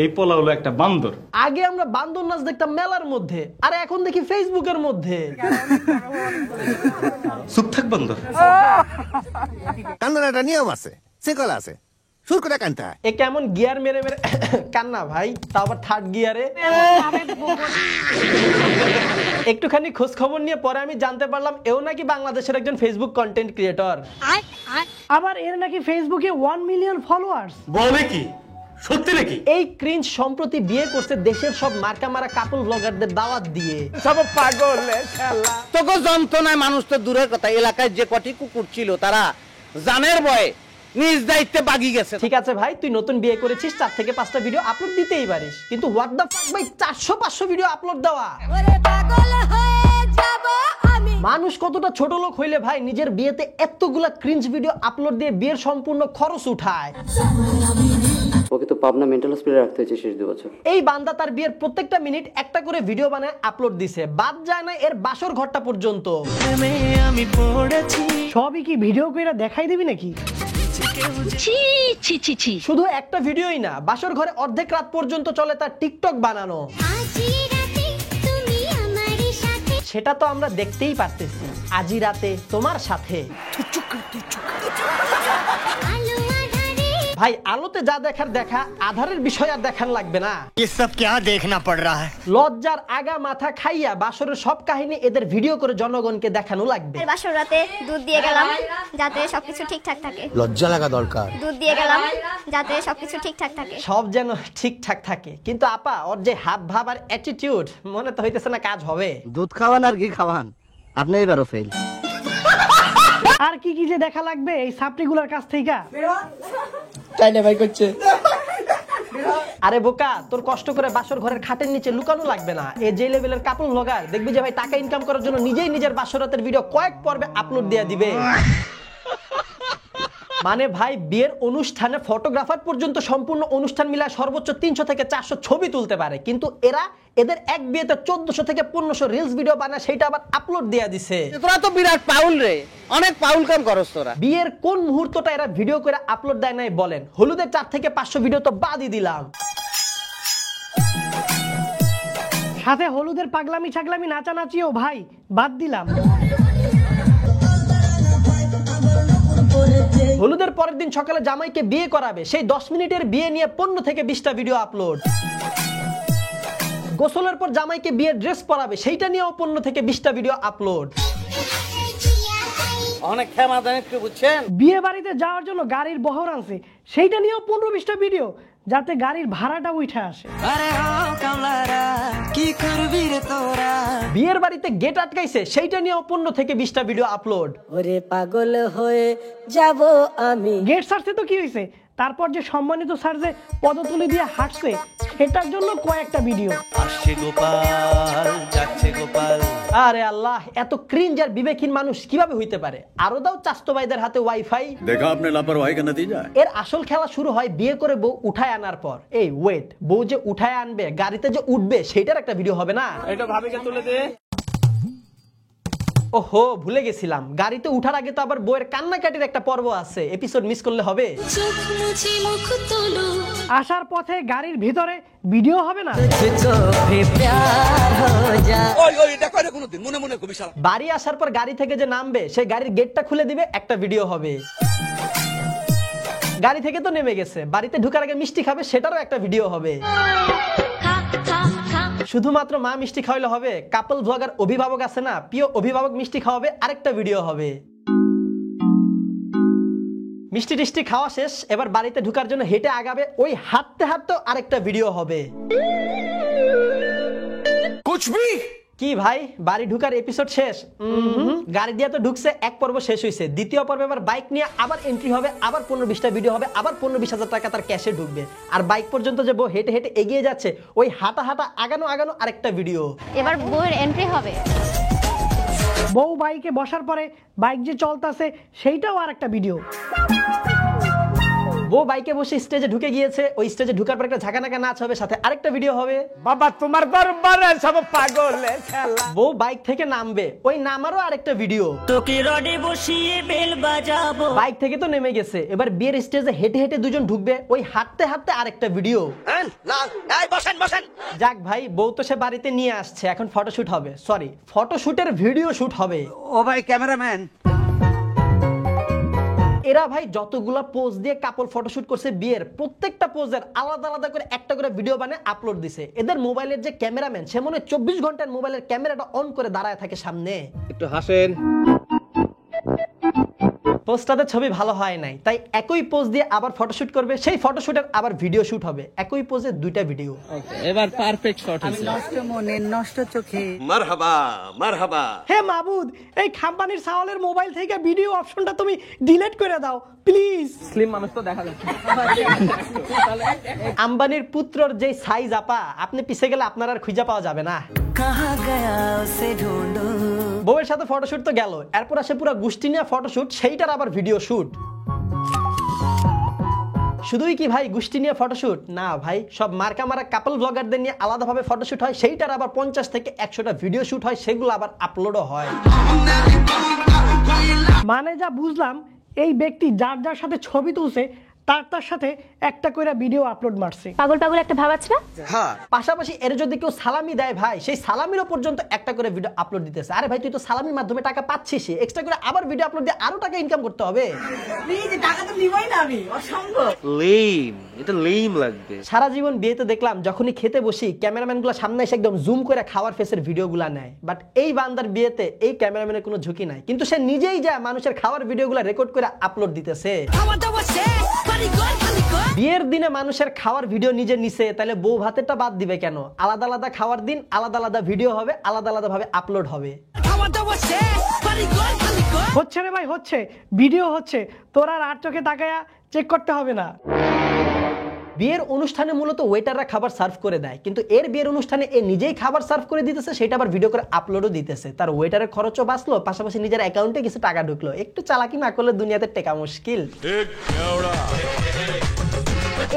এই পোলা হলো একটা বান্দর। আগে আমরা বান্দর নাচ দেখতাম মেলার মধ্যে, আর এখন দেখি ফেসবুকের মধ্যে। চুপ থাক বান্দর। কান্নার একটা নিয়ম আছে, শৃঙ্খলা আছে, সুর করে কানতে হয়। এ কেমন গিয়ার মেরে মেরে কান্না ভাই, তাও আবার থার্ড গিয়ারে। একটুখানি খোঁজ খবর নিয়ে পরে আমি জানতে পারলাম এও নাকি বাংলাদেশের একজন ফেসবুক কন্টেন্ট ক্রিয়েটর। আবার এর নাকি ফেসবুকে 1 মিলিয়ন ফলোয়ার্স। বলে কি সত্যি নাকি? এই ক্রিঞ্জ সম্প্রতি বিয়ে করছে দেশের সব মার্কা মারা কাপল ব্লগারদের দাওয়াত দিয়ে। সব পাগলের খেলা। তোকে যন্ত্রণায় মানুষ তো দূরের কথা, এলাকায় যে কটি কুকুর ছিল তারা জানের ভয়ে নিজ দায়িত্বে বাগি গেছে। ঠিক আছে ভাই, তুই নতুন বিয়ে করেছিস, 4 থেকে 5টা ভিডিও আপলোড দিতেই পারিস, কিন্তু হোয়াট দ্য ফাক ভাই 400-500 ভিডিও আপলোড দেওয়া। মানুষ কতটা ছোট লোক হইলে ভাই নিজের বিয়েতে এতগুলা ক্রিঞ্জ ভিডিও আপলোড দিয়ে বিয়ের সম্পূর্ণ খরচ উঠায়। ওকে তো পাবনা মেন্টাল হসপিটালে রাখতে হয়েছে শেষ 2 বছর। এই বান্দা তার বিয়ের প্রত্যেকটা মিনিট একটা করে ভিডিও বানায় আপলোড দিছে, বাদ যায় না এর বাসর ঘরটা পর্যন্ত। সবই কি ভিডিও কইরা দেখাই দিবি নাকি? শুধু একটা ভিডিওই না, বাসর ঘরে অর্ধেক রাত পর্যন্ত চলে তার টিকটক বানানো। সেটা তো আমরা দেখতেই পারতেছি, আজি রাতে তোমার সাথে। ভাই আলোতে যা দেখার দেখা, আধারের বিষয় আর দেখান লাগবে না। ये सब क्या देखना पड़ रहा है? লজ্জার আগা মাথা খাইয়া বাসরের সব কাহিনী এদের ভিডিও করে জনগণকে দেখানো লাগবে। বাসর রাতে দুধ দিয়ে গেলাম যাতে সবকিছু ঠিকঠাক থাকে। লজ্জা লাগা দরকার। দুধ দিয়ে গেলাম যাতে সবকিছু ঠিকঠাক থাকে। সব যেন ঠিকঠাক থাকে, কিন্তু আপা ওর যে হাব ভাব আর অ্যাটিটিউড, মনে তো হইতেছে না কাজ হবে। দুধ খাওয়ান আর ঘি খাওয়ান, আপনি এবারও ফেল। আর কি কি যে দেখা লাগবে এই সাপড়িগুলোর কাছ থেকে? আরে বোকা, তোর কষ্ট করে বাসর ঘরের খাটের নিচে লুকানো লাগবে না। এই যে লেভেলের কাপল ব্লগার দেখবি যে ভাই টাকা ইনকাম করার জন্য নিজেই নিজের বাসরাতের ভিডিও কয়েক পর্বে আপলোড দিয়ে দিবে। মানে ভাই বিয়ের অনুষ্ঠানে ফটোগ্রাফার পর্যন্ত সম্পূর্ণ অনুষ্ঠান মিলায় সর্বোচ্চ 300 থেকে 400 ছবি তুলতে পারে, কিন্তু এদের এক বিয়েতে 1400 থেকে 1500 রিলস ভিডিও বানায়, সেটা আবার আপলোড দিয়ে দিছে। তোরা তো বিরাট পাউল রে, অনেক পাউল কাম করস তোরা। বিয়ের কোন মুহূর্তটা এরা ভিডিও করে আপলোড দেয় নাই বলেন? হলুদের 4 থেকে 500 ভিডিও তো বাদই দিলাম, সাথে হলুদের পাগলামি ছাগলামি নাচানাচিও ভাই বাদ দিলাম। হলুদের পরের দিন সকালে জামাইকে বিয়ে করাবে, সেই 10 মিনিটের বিয়ে নিয়ে 15 থেকে 20টা ভিডিও আপলোড। গোসলের পর জামাইকে বিয়ের ড্রেস পরাবে, সেইটা নিয়েও 15 থেকে 20টা ভিডিও আপলোড। অনেক ক্ষমা জানেন কি বুঝছেন? বিয়ে বাড়িতে যাওয়ার জন্য গাড়ির বহর আনছে, সেইটা নিয়েও 15-20টা ভিডিও, যাতে গাড়ির ভাড়াটা উঠে আসে। বিয়ের বাড়িতে গেট আটকাইছে, সেইটা নিয়েও 15 থেকে 20টা ভিডিও আপলোড। ওরে পাগল হয়ে যাব আমি। গেট সারছে তো কি হয়েছে, তারপর যে সম্মানিত স্যার যে পদতুলি দিয়ে হাঁটছে সেটার জন্য কয়েকটা ভিডিও। আসছে গোপাল যাচ্ছে গোপাল। আরে আল্লাহ, এত ক্রিঞ্জ আর বিবেকহীন মানুষ কিভাবে হইতে পারে? আরো দাও চাচতো ভাইদের হাতে ওয়াইফাই। দেখা আপনি লাপরওয়াহি কা নতিজা। এর আসল খেলা শুরু হয় বিয়ে করে বউ উঠায় আনার পর। এই ওয়েট, বউ যে উঠায় আনবে, গাড়িতে যে উঠবে, সেটার একটা ভিডিও হবে না? এটা ভাবিকে তুলে দে। ওহো, ভুলে গেছিলাম, গাড়িতে উঠার আগে তো আবার বউয়ের কান্নাকাটির একটা পর্ব আছে, এপিসোড মিস করলে হবে? আসার পথে গাড়ির ভিতরে ভিডিও হবে না? বাড়ি আসার পর গাড়ি থেকে যে নামবে, সেই গাড়ির গেটটা খুলে দিবে, একটা ভিডিও হবে। গাড়ি থেকে তো নেমে গেছে, বাড়িতে ঢুকার আগে মিষ্টি খাবে, সেটারও একটা ভিডিও হবে। শুধুমাত্র মা মিষ্টি খাওয়াইলে হবে? কাপল ব্লগার অভিভাবক আছে না, প্রিয় অভিভাবক মিষ্টি খাওয়াবে, আরেকটা ভিডিও হবে। মিষ্টি টিষ্টি খাওয়া শেষ, এবার বাড়িতে ঢুকার জন্য হেঁটে আগাবে, ওই হাঁটতে হাঁটতে আরেকটা ভিডিও হবে। কি ভাই, বাড়ি ঢুকার এপিসোড শেষ? গাড়ি দিয়ে তো ঢুকছে, এক পর্ব শেষ হয়েছে, দ্বিতীয় পর্বে আবার বাইক নিয়ে আবার এন্ট্রি হবে, আবার 15-20টা ভিডিও হবে, আবার 15-20 হাজার টাকা তার ক্যাশে ঢুকবে। আর বাইক পর্যন্ত যে বউ হেঁটে হেঁটে এগিয়ে যাচ্ছে, ওই হাঁটা হাঁটা আগানো আগানো আরেকটা ভিডিও। এবার বউয়ের এন্ট্রি হবে। বউ বাইকে বসার পরে বাইক যে চলতেছে সেইটাও আর একটা ভিডিও। বউ বাইকে বসে স্টেজে ঢুকে গিয়েছে, ওই স্টেজে ঢুকার পর একটা ঝাঁকানাকা নাচ হবে, সাথে আরেকটা ভিডিও হবে। বাবা তোমার দরবারে সব পাগলের খেলা। বউ বাইক থেকে নামবে, ওই নামারও আরেকটা ভিডিও। তোকে রডে বসিয়ে বেল বাজাবো। বাইক থেকে তো নেমে গেছে, এবার বিয়ের স্টেজে হেঁটে হেঁটে দুজন ঢুকবে, ওই হাঁটতে হাঁটতে আরেকটা ভিডিও। যাক ভাই, বউ তো সে বাড়িতে নিয়ে আসছে, এখন ফটোশুট হবে, সরি ফটোশুটের ভিডিও শুট হবে। ও ভাই ক্যামেরাম্যান, এরা ভাই যতগুলা পোজ দিয়ে কাপল ফটোশুট করছে বিয়ের, প্রত্যেকটা পোজের আলাদা আলাদা করে একটা করে ভিডিও বানিয়ে আপলোড দিছে। এদের মোবাইলের যে ক্যামেরাম্যান, সে মনে হয় 24 ঘন্টার মোবাইলের ক্যামেরাটা অন করে দাঁড়ায় থাকে সামনে। একটু হাসেন। পোস্টাতে ছবি ভালো হয় নাই, তাই একই পোজ দিয়ে আবার ফটোশুট করবে, সেই ফটোশুটের আবার ভিডিও শুট হবে, একই পোজে দুইটা ভিডিও। এবার পারফেক্ট শট হয়েছে। নষ্ট মনে নষ্ট চোখে। মারহাবা মারহাবা। হে মাবুদ, এই খাম্পানির সাওয়ালের মোবাইল থেকে ভিডিও অপশনটা তুমি ডিলিট করে দাও প্লিজ। স্লিম মানুষ তো দেখা যাচ্ছে। আম্বানির পুত্রর যে সাইজ আপা, আপনি পিছে গেলে আপনার আর খুঁজে পাওয়া যাবে না। বউয়ের সাথে ফটোশুট তো গেল, এরপর আসে পুরো গোষ্ঠী নিয়ে ফটোশুট, সেইটার আবার ভিডিও শুট। শুধুই কি ভাই গোষ্ঠী নিয়ে ফটোশুট? না ভাই, সব মার্কা মারা কাপল ব্লগারদের নিয়ে আলাদাভাবে ফটোশুট হয়, সেইটার আবার 50 থেকে 100টা ভিডিও শুট হয়, সেগুলো আবার আপলোডও হয়। মানে যা বুঝলাম, এই ব্যক্তি যার যার সাথে ছবি তুলছে তার সাথে একটা করে ভিডিও আপলোড মারছে। পাগল পাগল একটা ভাব আছে না? পাশাপাশি এর যদি কেউ সালামি দেয় ভাই, সেই সালামিরও পর্যন্ত একটা করে ভিডিও আপলোড দিতেছে। আরে ভাই, তুই তো সালামির মাধ্যমে টাকা পাচ্ছিস, এক্সট্রা করে আবার ভিডিও আপলোড দিয়ে আরো টাকা ইনকাম করতে হবে। এটা লেম লাগবে। সারা জীবন বিয়েতে দেখলাম যখনই খেতে বসি, ক্যামেরাম্যানগুলো সামনে এসে একদম জুম করে খাওয়ার ফেসের ভিডিওগুলো নেয়, বাট এই বান্দার বিয়েতে এই ক্যামেরাম্যানের কোনো ঝুঁকি নাই, কিন্তু সে নিজেই যায় মানুষের খাওয়ার ভিডিওগুলো রেকর্ড করে আপলোড দিতেছে। বিয়ের দিনে মানুষের খাওয়ার ভিডিও নিজে নিছে, তাহলে বউ ভাতেরটা বাদ দিবে কেন? আলাদা আলাদা খাওয়ার দিন আলাদা আলাদা ভিডিও হবে, আলাদা আলাদা ভাবে আপলোড হবে। হচ্ছে রে ভাই, হচ্ছে ভিডিও হচ্ছে, তোরা আর চোখে তাকায়া চেক করতে হবে না। বিয়ের অনুষ্ঠানে মূলত ওয়েটাররা খাবার সার্ভ করে দেয়, কিন্তু এর বিয়ের অনুষ্ঠানে এ নিজেই খাবার সার্ভ করে দিতেছে, সেটা আবার ভিডিও করে আপলোডও দিতেছে। তার ওয়েটারের খরচও বাঁচলো, পাশাপাশি নিজের অ্যাকাউন্টে কিছু টাকা ঢুকলো। একটু চালাকি না করলে দুনিয়াতে টেকা মুশকিল।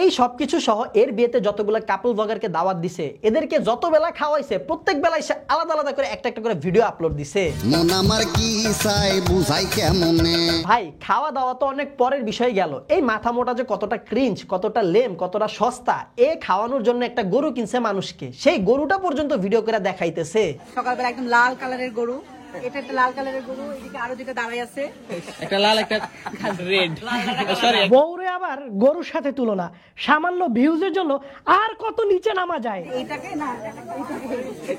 এই সবকিছু সহ এর বিয়েতে যতগুলো কাপল ব্লগারকে দাওয়াত দিছে, এদেরকে যত বেলা খাওয়াইছে, প্রত্যেক বেলায় সে আলাদা আলাদা করে একটা একটা করে ভিডিও আপলোড দিছে। ভাই, খাওয়া দাওয়া তো অনেক পরের বিষয় গেল, এই মাথা মোটা যে কতটা ক্রিঞ্জ, কতটা লেম, কতটা সস্তা। এ খাওয়ানোর জন্য একটা গরু কিনছে মানুষকে, সেই গরুটা পর্যন্ত ভিডিও করে দেখাইতেছে। সকালবেলা একদম লাল কালারের গরু, এটা একটা লাল কালারের গরু, এদিকে আরো দুটো দাঁড়াই আছে, একটা লাল একটা রেড। সরি, বউরে আবার গরুর সাথে তুলনা, সামান্য ভিউজের জন্য আর কত নিচে নামা যায়। এইটাকে না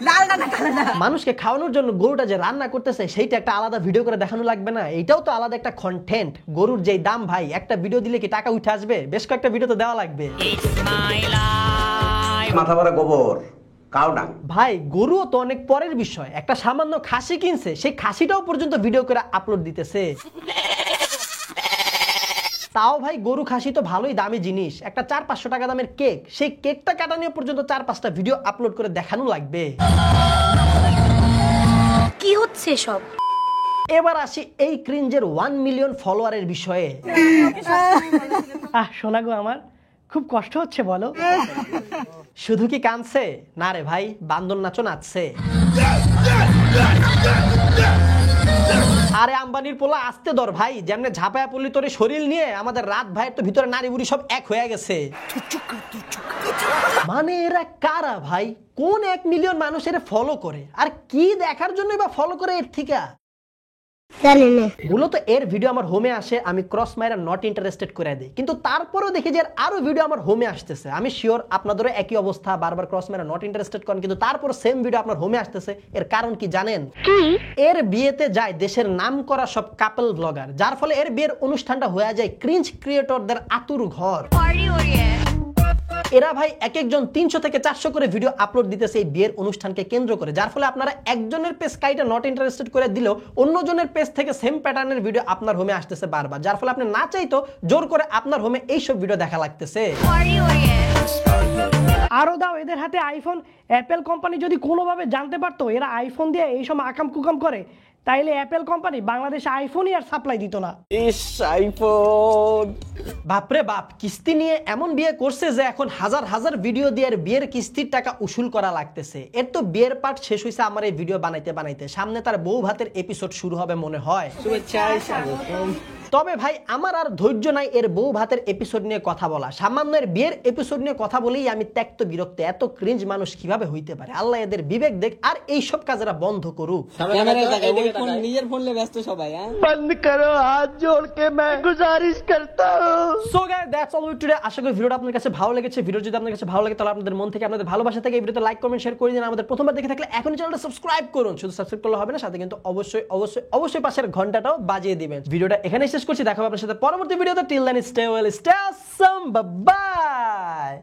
লাল না কালা। মানুষকে খাওয়ানোর জন্য গরুটা যে রান্না করতেছে, সেইটা একটা আলাদা ভিডিও করে দেখানো লাগবে না? এটাও তো আলাদা একটা কন্টেন্ট। গরুর যেই দাম ভাই, একটা ভিডিও দিলে কি টাকা উঠে আসবে? বেশ কয়েকটা ভিডিও তো দেওয়া লাগবে। মাথা ভরা গোবর কাউডাং। ভাই, গরুও তো অনেক পরের বিষয়, একটা সামান্য খাসি কিনছে, সেই খাসিটাও পর্যন্ত ভিডিও করে আপলোড দিতেছে। তাও ভাই, গরু খাসি তো ভালোই দামি জিনিস, একটা 400-500 টাকা দামের কেক, সেই কেকটা কাটা নিয়ে পর্যন্ত 4-5টা ভিডিও আপলোড করে দেখানো লাগবে। কি হচ্ছে সব? এবার আসি এই ক্রিঞ্জের 1 মিলিয়ন ফলোয়ারের বিষয়ে। শোনা গো, আমার খুব কষ্ট হচ্ছে বলো। শুধু কি কাঁদছে? না রে ভাই, বান্দর নাচও নাচছে। আরে আম্বানির পোলা আসতে দর ভাই, যেমনে ঝাপায়া পড়লি তোর শরীর নিয়ে, আমাদের রাত ভাইয়ের তো ভিতরে নারী বুড়ি সব এক হয়ে গেছে। মানে এরা কারা ভাই? কোন 1 মিলিয়ন মানুষের ফলো করে, আর কি দেখার জন্য বা ফলো করে এর থেকে? মূলত এর ভিডিও আমার হোমে আসে, আমি ক্রস মাইরা নট ইন্টারেস্টেড করে দিই, কিন্তু তারপরেও দেখি যে আরো ভিডিও আমার হোমে আসতেছে। আমি শিওর আপনাদেরও একই অবস্থা, বারবার ক্রস মাইরা নট ইন্টারেস্টেড করেন, কিন্তু তারপর সেম ভিডিও আপনার হোমে আসতেছে। এর কারণ কি জানেন? এর বিয়েতে যায় দেশের নাম করা সব কাপল ব্লগার, যার ফলে এর বিয়ের অনুষ্ঠানটা হয়ে যায় ক্রিঞ্জ ক্রিয়েটরদের আতুর ঘর। এরা ভাই এক একজন 300 থেকে 400 করে ভিডিও আপলোড দিতেছে এই বিয়ের অনুষ্ঠানকে কেন্দ্র করে, যার ফলে আপনারা একজনের পেজ কাইটা নট ইন্টারেস্টেড করে দিলেও অন্যজনের পেজ থেকে সেম প্যাটার্নের ভিডিও আপনার হোমে আসতেছে বারবার, যার ফলে আপনি না চাইতো জোর করে আপনার হোমে এইসব ভিডিও দেখা লাগতেছে। আরো দাও, এদের হাতে আইফোন। অ্যাপেল কোম্পানি যদি কোনোভাবে জানতে পারতো এরা আইফোন দিয়ে এইসব আকাম কুকাম করে, তাইলে অ্যাপেল কোম্পানি বাংলাদেশে আইফোনই আর সাপ্লাই দিত না। বাপরে বাপ, কিস্তি নিয়ে এমন বিয়ে করছে যে এখন হাজার হাজার ভিডিও দিয়ে বিয়ের কিস্তির টাকা উসুল করা লাগতেছে। এর তো বিয়ের পার্ট শেষ হয়েছে আমার এই ভিডিও বানাইতে বানাইতে, সামনে তার বউ ভাতের এপিসোড শুরু হবে মনে হয়। তবে ভাই আমার আর ধৈর্য নাই এর বউ ভাতের এপিসোড নিয়ে কথা বলা। সামান্য এর বিয়ের এপিসোড নিয়ে কথা বলেই আমি ত্যক্ত বিরক্ত। এত ক্রিঞ্জ মানুষ কিভাবে হইতে পারে? আল্লাহ এদের বিবেক দেখ আর এইসব কাজেরা বন্ধ করুক। নিজের ফোন নিয়ে ব্যস্ত সবাই। বন্ধ করো, হাত জোড় কে मैं गुजारिश करता हूं। So guys that's all today. আশা করি ভিডিওটা আপনাদের কাছে ভালো লেগেছে। ভিডিও যদি আপনাদের কাছে ভালো লাগে তাহলে আপনাদের মন থেকে আপনাদের ভালোবাসা থেকে এই ভিডিওতে লাইক কমেন্ট শেয়ার করে দিন। আমাদের প্রথমবার দেখে থাকলে এখনই চ্যানেলটা সাবস্ক্রাইব করুন। শুধু সাবস্ক্রাইব করলে হবে না, সাথে কিন্তু অবশ্যই অবশ্যই অবশ্যই পাশের ঘন্টাটাও বাজিয়ে দিবেন। ভিডিওটা এখানেই শেষ করছি, দেখা হবে আপনার সাথে পরবর্তী ভিডিওতে। Till then stay well, stay awesome, bye by.